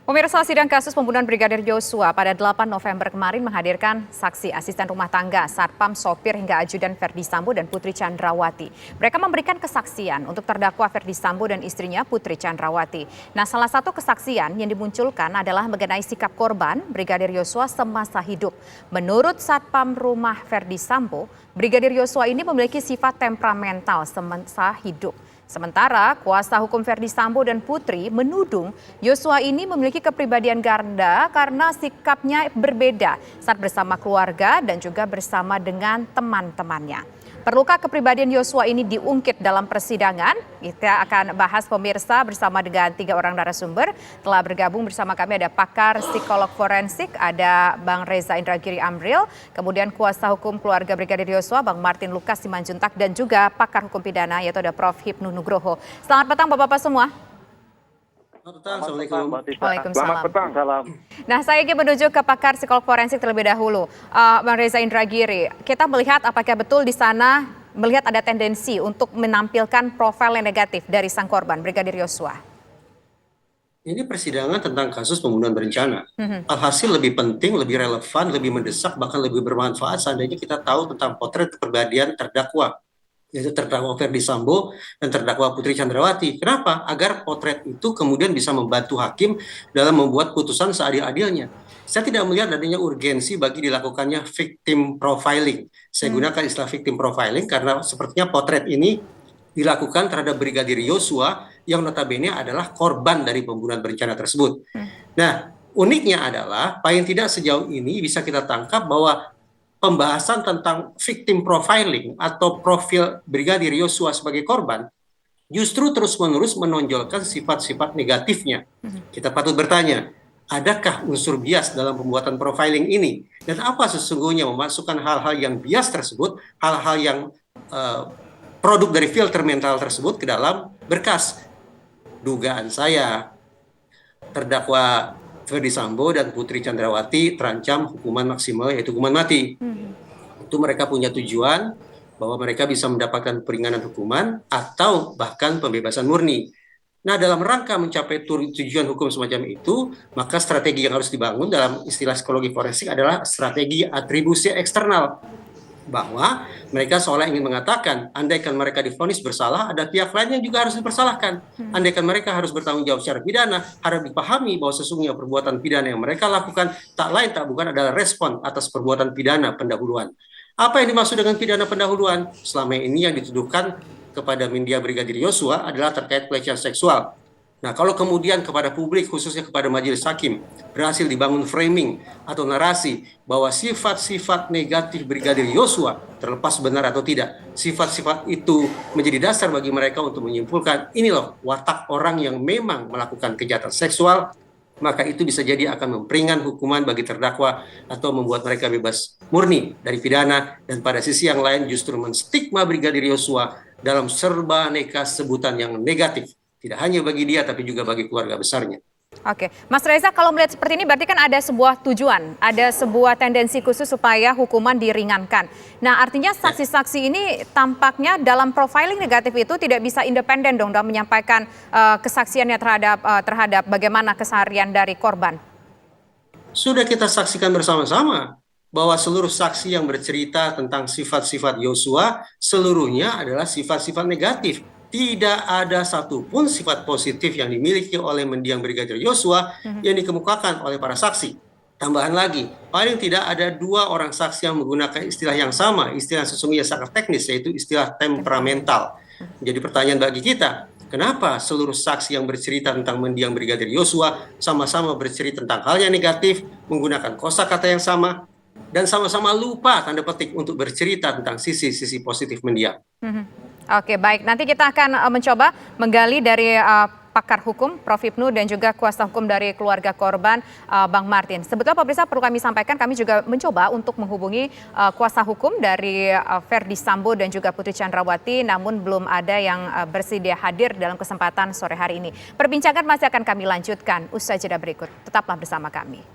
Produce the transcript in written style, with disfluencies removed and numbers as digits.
Pemirsa, sidang kasus pembunuhan Brigadir Yosua pada 8 November kemarin menghadirkan saksi asisten rumah tangga, satpam, sopir hingga ajudan Ferdi Sambo dan Putri Chandrawati. Mereka memberikan kesaksian untuk terdakwa Ferdi Sambo dan istrinya Putri Chandrawati. Nah, salah satu kesaksian yang dimunculkan adalah mengenai sikap korban Brigadir Yosua semasa hidup. Menurut satpam rumah Ferdi Sambo, Brigadir Yosua ini memiliki sifat temperamental semasa hidup. Sementara kuasa hukum Ferdi Sambo dan Putri menuding Yosua ini memiliki kepribadian ganda karena sikapnya berbeda saat bersama keluarga dan juga bersama dengan teman-temannya. Perlukah kepribadian Yosua ini diungkit dalam persidangan? Kita akan bahas pemirsa bersama dengan 3 orang narasumber. Telah bergabung bersama kami ada pakar psikolog forensik, ada Bang Reza Indragiri Amril, kemudian kuasa hukum keluarga Brigadir Yosua, Bang Martin Lukas Simanjuntak, dan juga pakar hukum pidana yaitu ada Prof. Hipnu Nugroho. Selamat petang Bapak-Bapak semua. Selamat petang, Assalamualaikum. Waalaikumsalam. Selamat petang. Salam. Nah, saya ingin menuju ke pakar psikolog forensik terlebih dahulu. Bang Reza Indragiri, kita melihat apakah betul di sana melihat ada tendensi untuk menampilkan profil yang negatif dari sang korban, Brigadir Yosua? Ini persidangan tentang kasus pembunuhan berencana. Alhasil lebih penting, lebih relevan, lebih mendesak, bahkan lebih bermanfaat seandainya kita tahu tentang potret kepribadian terdakwa, yaitu terdakwa Ferdi Sambo dan terdakwa Putri Chandrawati. Kenapa? Agar potret itu kemudian bisa membantu hakim dalam membuat putusan seadil-adilnya. Saya tidak melihat adanya urgensi bagi dilakukannya victim profiling. Saya gunakan istilah victim profiling karena sepertinya potret ini dilakukan terhadap Brigadir Yosua yang notabene adalah korban dari pembunuhan berencana tersebut. Nah, uniknya adalah paling tidak sejauh ini bisa kita tangkap bahwa pembahasan tentang victim profiling atau profil Brigadir Yosua sebagai korban justru terus-menerus menonjolkan sifat-sifat negatifnya. Kita patut bertanya, adakah unsur bias dalam pembuatan profiling ini? Dan apa sesungguhnya memasukkan hal-hal yang bias tersebut, hal-hal yang produk dari filter mental tersebut ke dalam berkas? Dugaan saya, terdakwa Ferdi Sambo dan Putri Chandrawati terancam hukuman maksimal yaitu hukuman mati. Itu mereka punya tujuan bahwa mereka bisa mendapatkan peringanan hukuman atau bahkan pembebasan murni. Nah, dalam rangka mencapai tujuan hukum semacam itu, maka strategi yang harus dibangun dalam istilah psikologi forensik adalah strategi atribusi eksternal. Bahwa mereka seolah ingin mengatakan, andaikan mereka divonis bersalah, ada pihak lain yang juga harus dipersalahkan. Andaikan mereka harus bertanggung jawab secara pidana, harus dipahami bahwa sesungguhnya perbuatan pidana yang mereka lakukan tak lain tak bukan adalah respon atas perbuatan pidana pendahuluan. Apa yang dimaksud dengan pidana pendahuluan? Selama ini yang dituduhkan kepada Mendia Brigadir Yosua adalah terkait pelecehan seksual. Nah, kalau kemudian kepada publik, khususnya kepada majelis hakim, berhasil dibangun framing atau narasi bahwa sifat-sifat negatif Brigadir Yosua, terlepas benar atau tidak, sifat-sifat itu menjadi dasar bagi mereka untuk menyimpulkan, ini loh watak orang yang memang melakukan kejahatan seksual, maka itu bisa jadi akan memperingan hukuman bagi terdakwa atau membuat mereka bebas murni dari pidana, dan pada sisi yang lain justru menstigma Brigadir Yosua dalam serba aneka sebutan yang negatif. Tidak hanya bagi dia, tapi juga bagi keluarga besarnya. Oke, Mas Reza, kalau melihat seperti ini berarti kan ada sebuah tujuan, ada sebuah tendensi khusus supaya hukuman diringankan. Nah, artinya saksi-saksi ini tampaknya dalam profiling negatif itu tidak bisa independen dong dalam menyampaikan kesaksiannya terhadap bagaimana keseharian dari korban. Sudah kita saksikan bersama-sama bahwa seluruh saksi yang bercerita tentang sifat-sifat Yosua seluruhnya adalah sifat-sifat negatif. Tidak ada satupun sifat positif yang dimiliki oleh mendiang Brigadir Yosua yang dikemukakan oleh para saksi. Tambahan lagi, paling tidak ada 2 orang saksi yang menggunakan istilah yang sama, istilah sesungguhnya sangat teknis, yaitu istilah temperamental. Jadi pertanyaan bagi kita, kenapa seluruh saksi yang bercerita tentang mendiang Brigadir Yosua sama-sama bercerita tentang hal yang negatif, menggunakan kosakata yang sama, dan sama-sama lupa tanda petik untuk bercerita tentang sisi-sisi positif mendiang. Oke, baik. Nanti kita akan mencoba menggali dari pakar hukum, Prof. Hipnu, dan juga kuasa hukum dari keluarga korban, Bang Martin. Sebetulnya pemirsa perlu kami sampaikan, kami juga mencoba untuk menghubungi kuasa hukum dari Ferdi Sambo dan juga Putri Chandrawati, namun belum ada yang bersedia hadir dalam kesempatan sore hari ini. Perbincangan masih akan kami lanjutkan usai jeda berikut. Tetaplah bersama kami.